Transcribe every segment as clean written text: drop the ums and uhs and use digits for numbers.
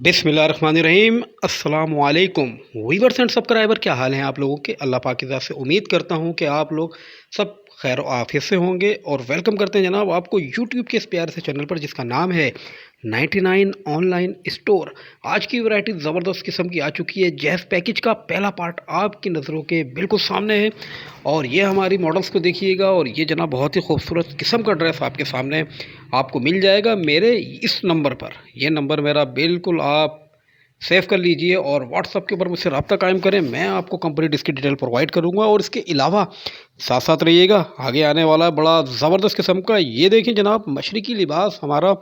बिस्मिल्लाहिर्रहमानिर्रहीम। अस्सलाम वालेकुम वीवर्स एंड सब्सक्राइबर, क्या हाल हैं आप लोगों के। अल्लाह पाक की ज़ात से उम्मीद करता हूं कि आप लोग सब खैर आफियत से होंगे। और वेलकम करते हैं जनाब आपको यूट्यूब के इस प्यारे से चैनल पर जिसका नाम है 99 ऑनलाइन स्टोर। आज की वैरायटी ज़बरदस्त किस्म की आ चुकी है। जैस पैकेज का पहला पार्ट आपकी नज़रों के बिल्कुल सामने है और ये हमारी मॉडल्स को देखिएगा। और ये जनाब बहुत ही खूबसूरत किस्म का ड्रेस आपके सामने आपको मिल जाएगा मेरे इस नंबर पर। यह नंबर मेरा बिल्कुल आप सेव कर लीजिए और व्हाट्सअप के ऊपर मुझसे रब्ता कायम करें। मैं आपको कंप्लीट इसकी डिटेल प्रोवाइड करूंगा। और इसके अलावा साथ साथ रहिएगा, आगे आने वाला बड़ा ज़बरदस्त किस्म का ये देखें जनाब मशरकी लिबास, हमारा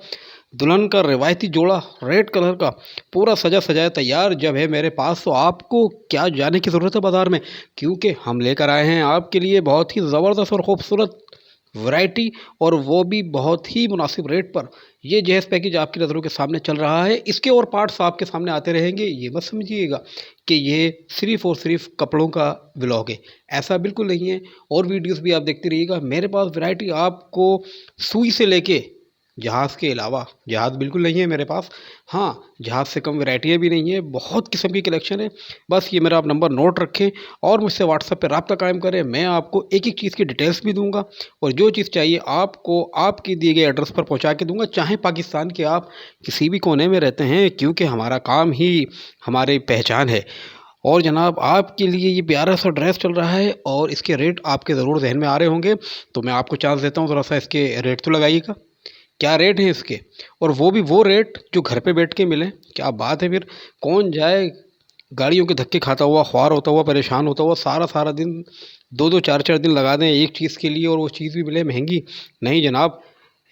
दुल्हन का रिवायती जोड़ा रेड कलर का पूरा सजा सजाया तैयार जब है मेरे पास, तो आपको क्या जाने की ज़रूरत है बाज़ार में, क्योंकि हम लेकर आए हैं आपके लिए बहुत ही ज़बरदस्त और ख़ूबसूरत वैरायटी, और वो भी बहुत ही मुनासिब रेट पर। ये जहेज़ पैकेज आपकी नज़रों के सामने चल रहा है। इसके और पार्ट्स आपके सामने आते रहेंगे। ये मत समझिएगा कि ये सिर्फ़ और सिर्फ कपड़ों का व्लॉग है, ऐसा बिल्कुल नहीं है। और वीडियोस भी आप देखते रहिएगा। मेरे पास वैरायटी आपको सुई से लेके जहाज़ के अलावा, जहाज़ बिल्कुल नहीं है मेरे पास, हाँ जहाज़ से कम वैरायटियाँ भी नहीं है, बहुत किस्म की कलेक्शन है। बस ये मेरा आप नंबर नोट रखें और मुझसे व्हाट्सएप पे रब्ता कायम करें। मैं आपको एक एक चीज़ की डिटेल्स भी दूंगा और जो चीज़ चाहिए आपको आपके दिए गए एड्रेस पर पहुंचा के दूंगा, चाहे पाकिस्तान के आप किसी भी कोने में रहते हैं, क्योंकि हमारा काम ही हमारी पहचान है। और जनाब आपके लिए ये प्यारा सा ड्रेस चल रहा है और इसके रेट आपके ज़रूर जहन में आ रहे होंगे, तो मैं आपको चांस देता हूँ, ज़रा सा इसके रेट तो लगाइएगा। क्या रेट है इसके, और वो भी वो रेट जो घर पे बैठ के मिले। क्या बात है फिर। कौन जाए गाड़ियों के धक्के खाता हुआ, ख्वार होता हुआ, परेशान होता हुआ, सारा सारा दिन, दो दो चार चार दिन लगा दें एक चीज़ के लिए और वो चीज़ भी मिले महंगी। नहीं जनाब,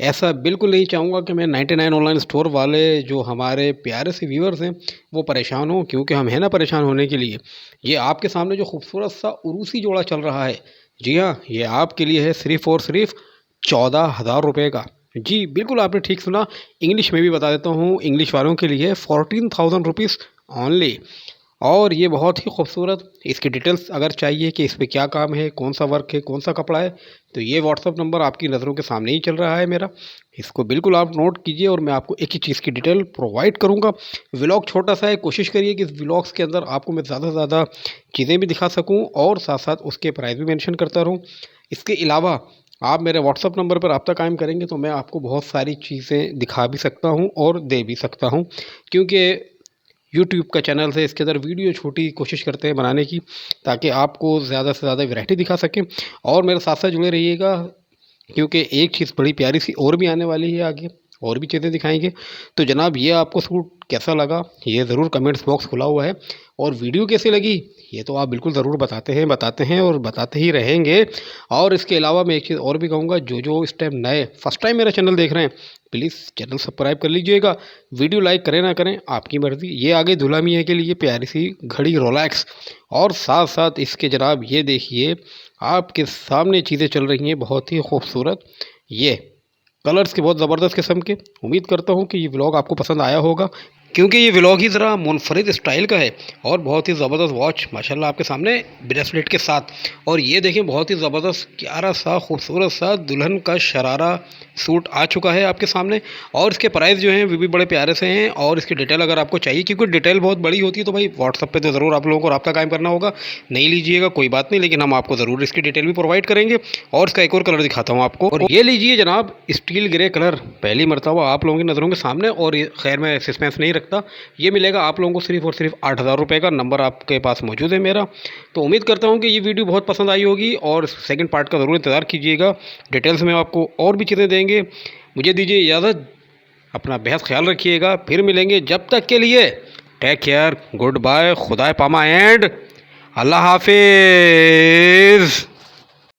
ऐसा बिल्कुल नहीं चाहूँगा कि मैं 99 ऑनलाइन स्टोर वाले जो हमारे प्यारे से व्यूअर्स हैं वो परेशान हों, क्योंकि हम हैं ना परेशान होने के लिए। ये आपके सामने जो खूबसूरत सा उरूसी जोड़ा चल रहा है, जी हाँ, ये आपके लिए है सिर्फ़ और सिर्फ 14,000 रुपये का। जी बिल्कुल, आपने ठीक सुना। इंग्लिश में भी बता देता हूँ, इंग्लिश वालों के लिए 14,000 रुपीज़ ओनली। और ये बहुत ही खूबसूरत, इसकी डिटेल्स अगर चाहिए कि इस पे क्या काम है, कौन सा वर्क है, कौन सा कपड़ा है, तो ये व्हाट्सअप नंबर आपकी नज़रों के सामने ही चल रहा है मेरा। इसको बिल्कुल आप नोट कीजिए और मैं आपको एक ही चीज़ की डिटेल प्रोवाइड करूँगा। व्लॉग छोटा सा है, कोशिश करिए कि इस व्लॉग्स के अंदर आपको मैं ज़्यादा से ज़्यादा चीज़ें भी दिखा सकूँ और साथ साथ उसके प्राइस भी मेंशन करता रहूँ। इसके अलावा आप मेरे व्हाट्सअप नंबर पर रब्ता कायम करेंगे तो मैं आपको बहुत सारी चीज़ें दिखा भी सकता हूँ और दे भी सकता हूँ, क्योंकि यूट्यूब का चैनल है, इसके अंदर वीडियो छोटी कोशिश करते हैं बनाने की, ताकि आपको ज़्यादा से ज़्यादा वैरायटी दिखा सकें। और मेरे साथ साथ जुड़े रहिएगा, क्योंकि एक चीज़ बड़ी प्यारी सी और भी आने वाली है आगे, और भी चीज़ें दिखाएंगे। तो जनाब ये आपको सूट कैसा लगा ये ज़रूर कमेंट्स बॉक्स खुला हुआ है, और वीडियो कैसी लगी ये तो आप बिल्कुल ज़रूर बताते हैं और बताते ही रहेंगे। और इसके अलावा मैं एक चीज़ और भी कहूँगा, जो जो इस टाइम नए फर्स्ट टाइम मेरा चैनल देख रहे हैं, प्लीज़ चैनल सब्सक्राइब कर लीजिएगा। वीडियो लाइक करें ना करें आपकी मर्ज़ी। ये आगे दूल्हा मियाँ के लिए प्यारी सी घड़ी रोलेक्स, और साथ साथ इसके जनाब ये देखिए आपके सामने चीज़ें चल रही हैं बहुत ही खूबसूरत, ये कलर्स के बहुत ज़बरदस्त किस्म के। उम्मीद करता हूँ कि ये व्लॉग आपको पसंद आया होगा, क्योंकि ये व्लॉग ही ज़रा मुनफरिद स्टाइल का है। और बहुत ही ज़बरदस्त वॉच माशाल्लाह आपके सामने ब्रेसलेट के साथ। और ये देखें बहुत ही ज़बरदस्त प्यारा सा खूबसूरत सा दुल्हन का शरारा सूट आ चुका है आपके सामने। और इसके प्राइस जो हैं वो भी बड़े प्यारे से हैं। और इसकी डिटेल अगर आपको चाहिए, क्योंकि डिटेल बहुत बड़ी होती है, तो भाई व्हाट्सअप पे तो ज़रूर आप लोगों को रब्ता कायम करना होगा। नहीं लीजिएगा कोई बात नहीं, लेकिन हम आपको ज़रूर इसकी डिटेल भी प्रोवाइड करेंगे। और इसका एक और कलर दिखाता हूँ आपको, और ये लीजिए जनाब स्टील ग्रे कलर, पहली मरतबा आप लोगों की नज़रों के सामने। और खैर मैं सस्पेंस नहीं रखता, ये मिलेगा आप लोगों को सिर्फ और सिर्फ 8,000 रुपये का। नंबर आपके पास मौजूद है मेरा। तो उम्मीद करता हूँ कि ये वीडियो बहुत पसंद आई होगी और सेकंड पार्ट का ज़रूर इंतज़ार कीजिएगा। डिटेल्स में आपको और भी चीज़ें देंगे। मुझे दीजिए इजाज़त, अपना बेहद ख्याल रखिएगा, फिर मिलेंगे। जब तक के लिए टेक केयर, गुड बाय, खुदा पामा एंड अल्लाह हाफिज़।